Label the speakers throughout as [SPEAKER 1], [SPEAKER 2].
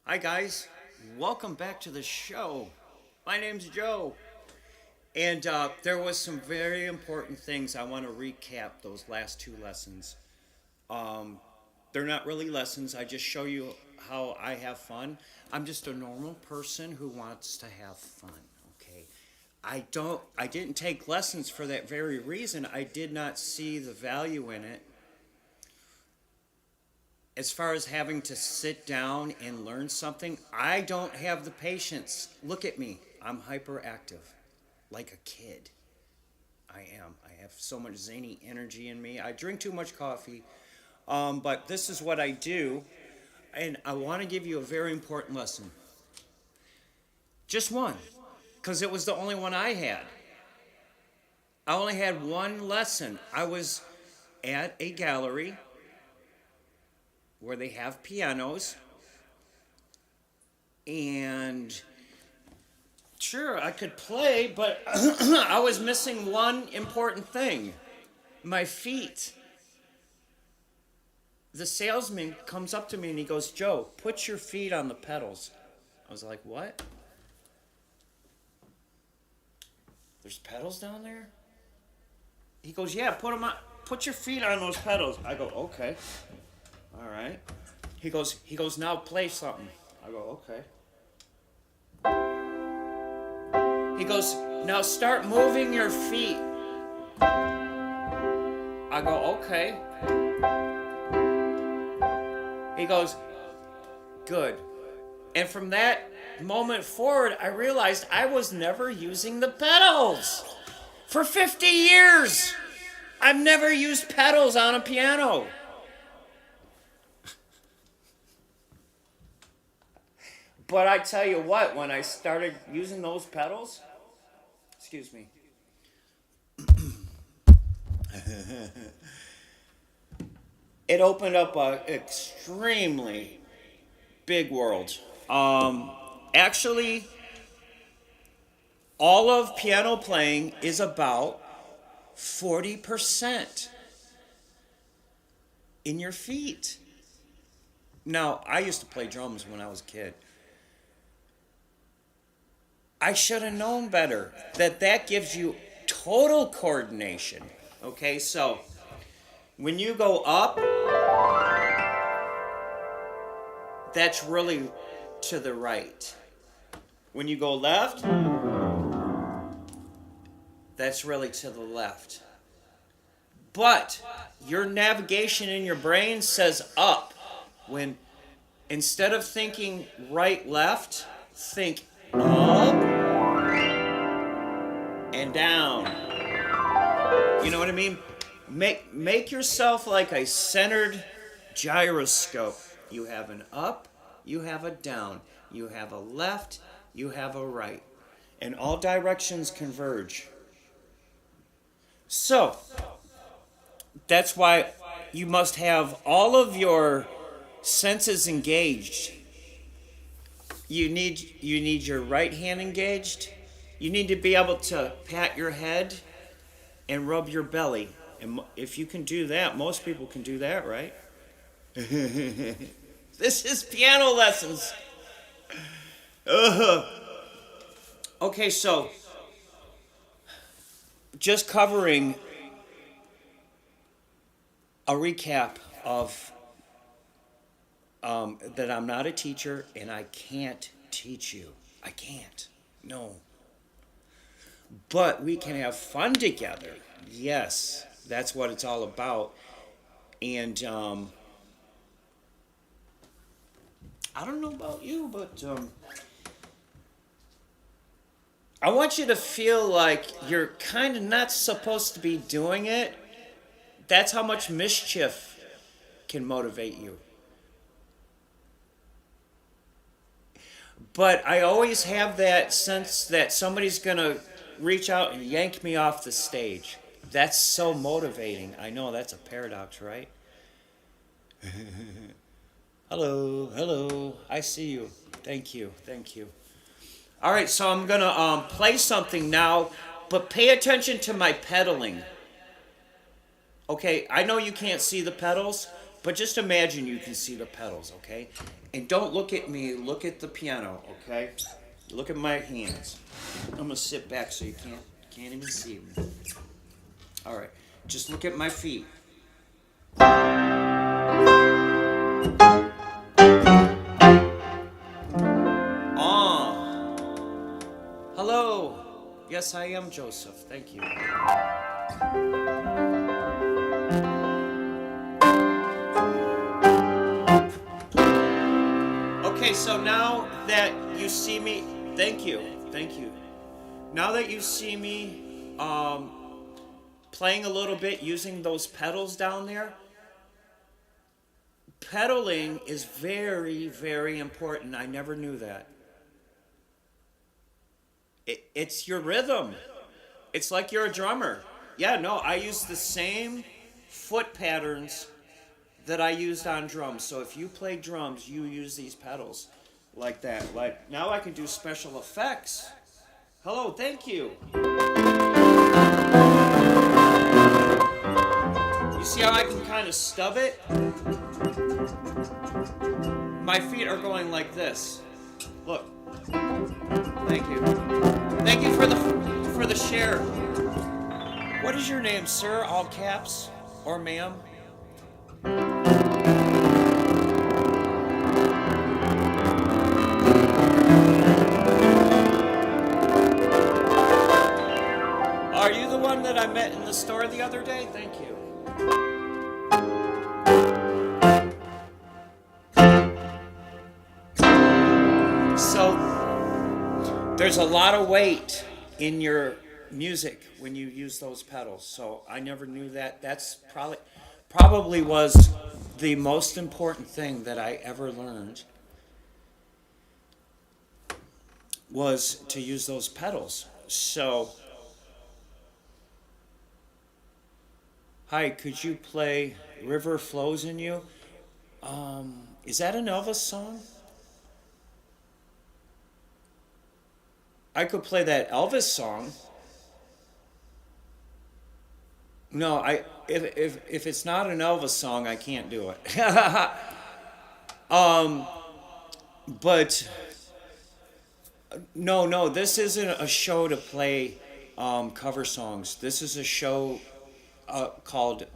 [SPEAKER 1] Hi, guys. Welcome back to the show. My name's Joe. And there was some very important things I want to recap those last two lessons. Um, they're not really lessons. I just show you how I have fun. I'm just a normal person who wants to have fun. Okay. I didn't take lessons for that very reason. I did not see the value in it as far as having to sit down and learn something. I don't have the patience. Look at me. I'm hyperactive, like a kid. I am. I have so much zany energy in me. I drink too much coffee, but this is what I do. And I want to give you a very important lesson. Just one, because it was the only one I had. I only had one lesson. I was at a gallery where they have pianos, and sure, I could play, but I was missing one important thing: my feet. The salesman comes up to me and he goes, "Joe, put your feet on the pedals." I was like, "What? There's pedals down there?" He goes, "Yeah, put them on. Put your feet on those pedals." I go, "Okay, all right." He goes, "Now play something." I go, "Okay." He goes, "Now start moving your feet." I go, "Okay." He goes, "Good." And from that moment forward, I realized I was never using the pedals. For 50 years, I've never used pedals on a piano. But I tell you what, when I started using those pedals, excuse me, it opened up a extremely big world. Actually, all of piano playing is about 40% in your feet. Now, I used to play drums when I was a kid. I should have known better that gives you total coordination. Okay, so when you go up, that's really to the right. When you go left, that's really to the left. But your navigation in your brain says up. When instead of thinking right, left, think up and down. You know what I mean? Make yourself like a centered gyroscope. You have an up, you have a down, you have a left, you have a right, and all directions converge. So, that's why you must have all of your senses engaged. You need your right hand engaged. You need to be able to pat your head and rub your belly. And if you can do that, most people can do that, right? This is piano lessons. Uh, okay, so just covering a recap of that I'm not a teacher and I can't teach you. I can't. No. But we can have fun together. Yes, that's what it's all about. And I don't know about you, but I want you to feel like you're kind of not supposed to be doing it. That's how much mischief can motivate you. But I always have that sense that somebody's going to reach out and yank me off the stage. That's so motivating. I know that's a paradox, right? Hello, hello. I see you. Thank you, thank you. All right, so I'm going to play something now, but pay attention to my pedaling. Okay, I know you can't see the pedals, But just imagine you can see the pedals, okay? And don't look at me, look at the piano, okay? Look at my hands. I'm gonna sit back so you can't even see me. All right, just look at my feet. Hello. Yes, I am Joseph. Thank you. Okay, so now that you see me, thank you. Now that you see me playing a little bit using those pedals down there, pedaling is very, very important. I never knew that. It's your rhythm. It's like you're a drummer. Yeah, no, I use the same foot patterns that I used on drums. So if you play drums, you use these pedals like that. Like now I can do special effects. Hello, thank you. You see how I can kind of stub it? My feet are going like this. Look. Thank you. Thank you for the share. What is your name, sir? All caps or ma'am? Are you the one that I met in the store the other day? Thank you. So there's a lot of weight in your music when you use those pedals. So I never knew that. That's probably was the most important thing that I ever learned was to use those pedals. So hi, could you play River Flows in You? Is that an Elvis song? I could play that Elvis song. No, if it's not an Elvis song, I can't do it. But no, this isn't a show to play cover songs. This is a show called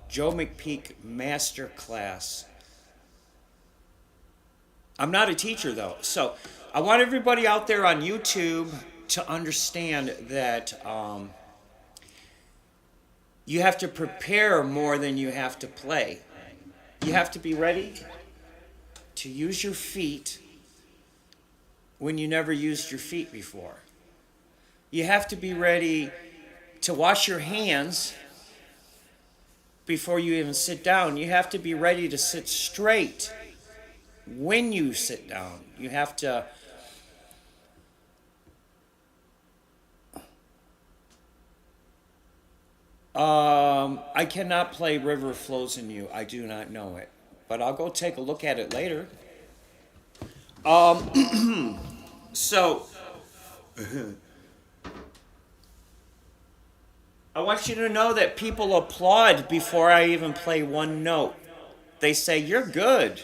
[SPEAKER 1] Joe McPeak Master Class. I'm not a teacher though, so I want everybody out there on YouTube to understand that you have to prepare more than you have to play. You have to be ready to use your feet when you never used your feet before. You have to be ready to wash your hands before you even sit down. You have to be ready to sit straight when you sit down. You have to I cannot play River Flows in You. I do not know it. But I'll go take a look at it later. So I want you to know that people applaud before I even play one note. They say, "You're good."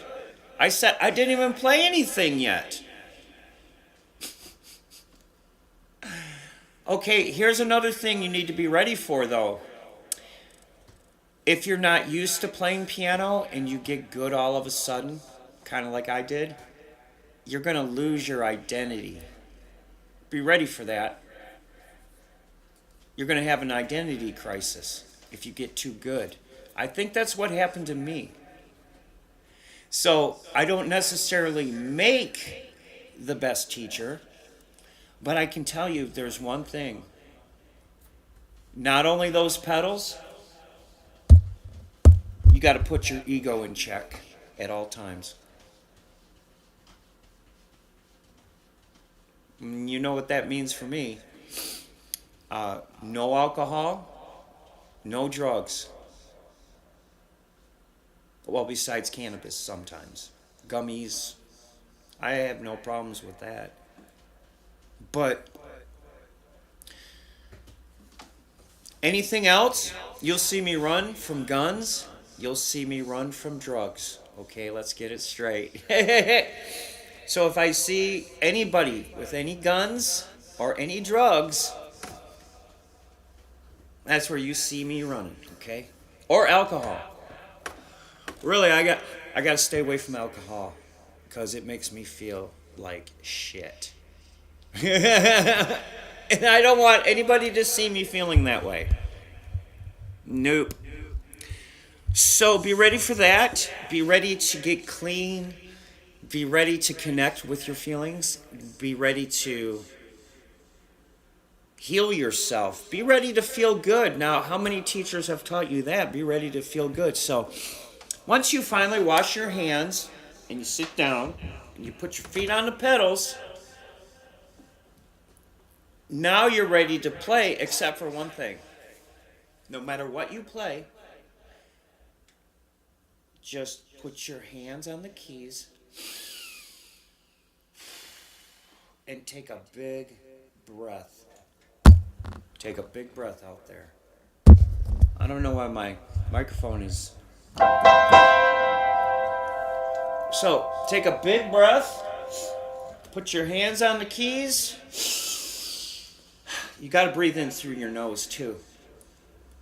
[SPEAKER 1] I said, I didn't even play anything yet. Okay, here's another thing you need to be ready for, though. If you're not used to playing piano and you get good all of a sudden, kind of like I did, you're going to lose your identity. Be ready for that. You're going to have an identity crisis if you get too good. I think that's what happened to me. So I don't necessarily make the best teacher, but I can tell you there's one thing. Not only those pedals, you got to put your ego in check at all times. You know what that means for me. No alcohol, no drugs. Well, besides cannabis sometimes. Gummies. I have no problems with that. But anything else, you'll see me run from guns you'll see me run from drugs. Okay, let's get it straight. So if I see anybody with any guns or any drugs, that's where you see me running, okay? Or alcohol. Really, I got to stay away from alcohol because it makes me feel like shit. And I don't want anybody to see me feeling that way. Nope. So be ready for that. Be ready to get clean. Be ready to connect with your feelings. Be ready to heal yourself. Be ready to feel good. Now, how many teachers have taught you that? Be ready to feel good. So once you finally wash your hands and you sit down and you put your feet on the pedals, now you're ready to play, except for one thing. No matter what you play, just put your hands on the keys and take a big breath. Take a big breath out there. I don't know why my microphone is... So, take a big breath. Put your hands on the keys. You got to breathe in through your nose too.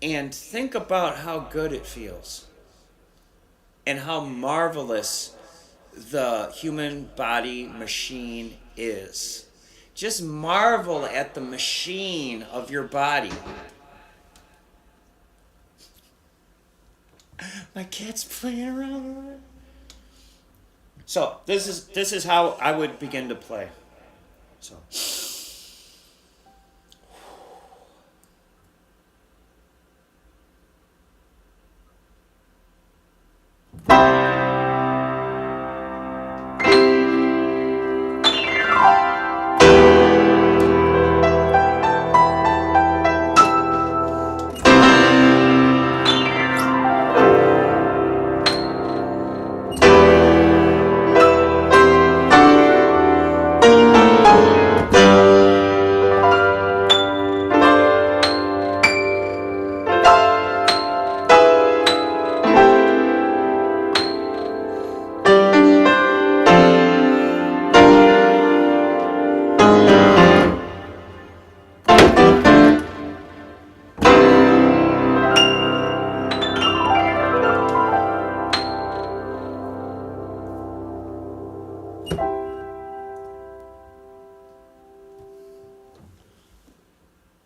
[SPEAKER 1] And think about how good it feels. And how marvelous the human body machine is. Just marvel at the machine of your body. My cat's playing around. So this is how I would begin to play. So.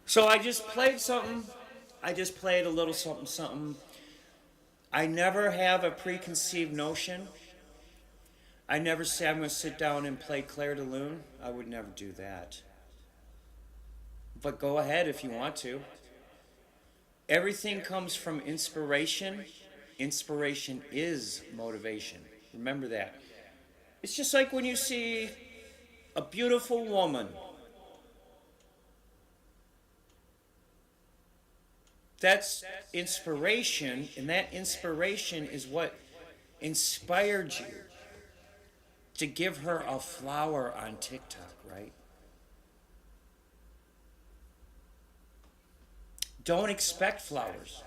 [SPEAKER 1] So I just played something. I just played a little something, something. I never have a preconceived notion. I never say I'm going to sit down and play Clair de Lune. I would never do that. But go ahead if you want to. Everything comes from inspiration. Inspiration is motivation. Remember that. It's just like when you see a beautiful woman. That's inspiration, and that inspiration is what inspired you to give her a flower on TikTok, right? Don't expect flowers.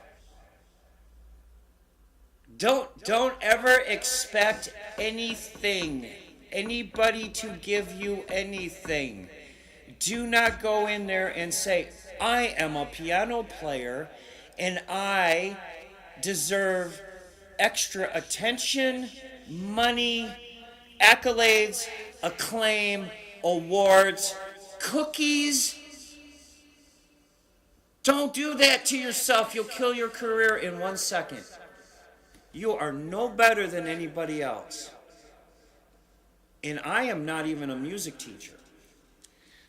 [SPEAKER 1] Don't ever expect anything, anybody to give you anything. Do not go in there and say, I am a piano player and I deserve extra attention, money, accolades, acclaim, awards, cookies. Don't do that to yourself. You'll kill your career in 1 second. You are no better than anybody else. And I am not even a music teacher.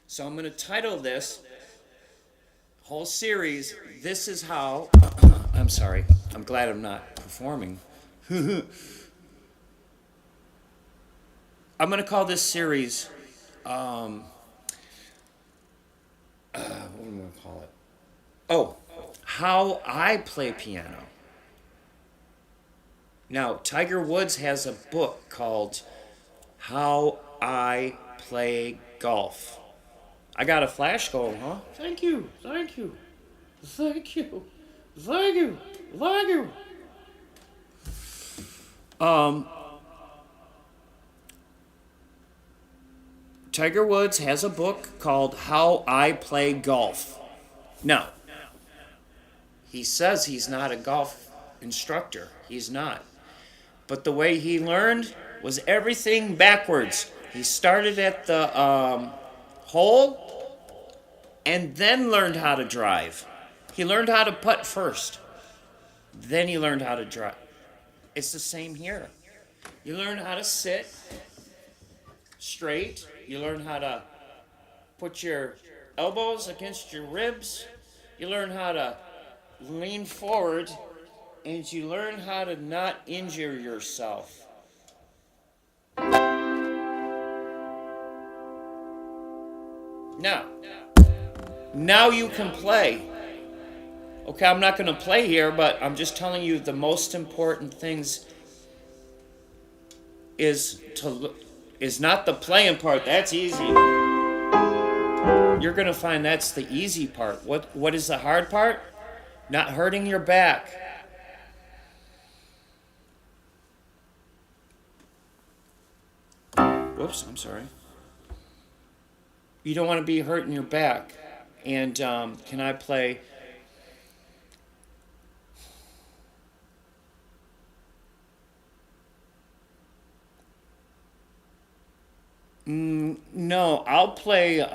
[SPEAKER 1] So I'm going to title this whole series, This Is How... I'm sorry. I'm glad I'm not performing. I'm going to call this series... what am I going to call it? Oh, How I Play Piano. Now, Tiger Woods has a book called How I Play Golf. I got a flash going, huh? Thank you, thank you, thank you, thank you, thank you. Tiger Woods has a book called How I Play Golf. Now, he says he's not a golf instructor. He's not. But the way he learned was everything backwards. He started at the hole and then learned how to drive. He learned how to putt first. Then he learned how to drive. It's the same here. You learn how to sit straight. You learn how to put your elbows against your ribs. You learn how to lean forward. And you learn how to not injure yourself. Now you can play. Okay, I'm not going to play here, but I'm just telling you the most important things is not the playing part. That's easy. You're going to find that's the easy part. What is the hard part? Not hurting your back. Whoops, I'm sorry. You don't want to be hurting your back. And can I play? No, I'll play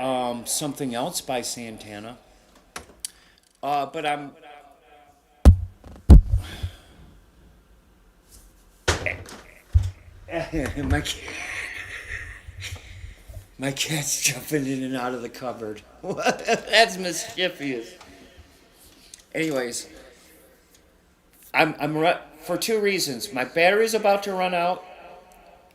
[SPEAKER 1] something else by Santana. But I'm. My cat's jumping in and out of the cupboard. That's mischievous. Anyways, I'm for two reasons. My battery's about to run out,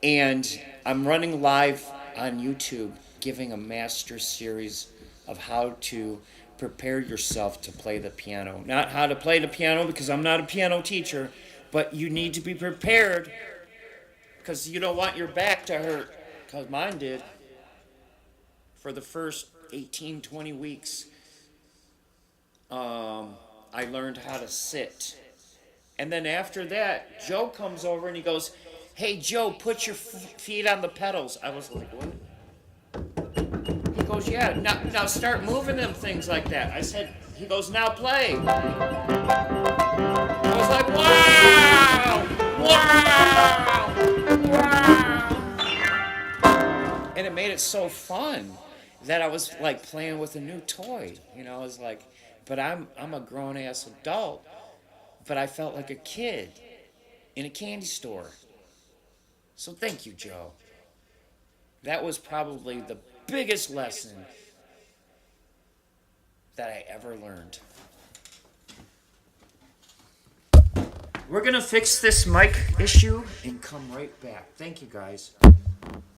[SPEAKER 1] and I'm running live on YouTube, giving a master series of how to prepare yourself to play the piano. Not how to play the piano, because I'm not a piano teacher, but you need to be prepared, because you don't want your back to hurt, because mine did. For the first 18, 20 weeks, I learned how to sit. And then after that, Joe comes over and he goes, "Hey, Joe, put your feet on the pedals." I was like, "What?" He goes, "Yeah, now start moving them things like that." I said, he goes, "Now play." I was like, wow! Wow! And it made it so fun that I was like playing with a new toy. You know, I was like, but I'm a grown ass adult, but I felt like a kid in a candy store. So thank you, Joe. That was probably the biggest lesson that I ever learned. We're gonna fix this mic issue and come right back. Thank you, guys.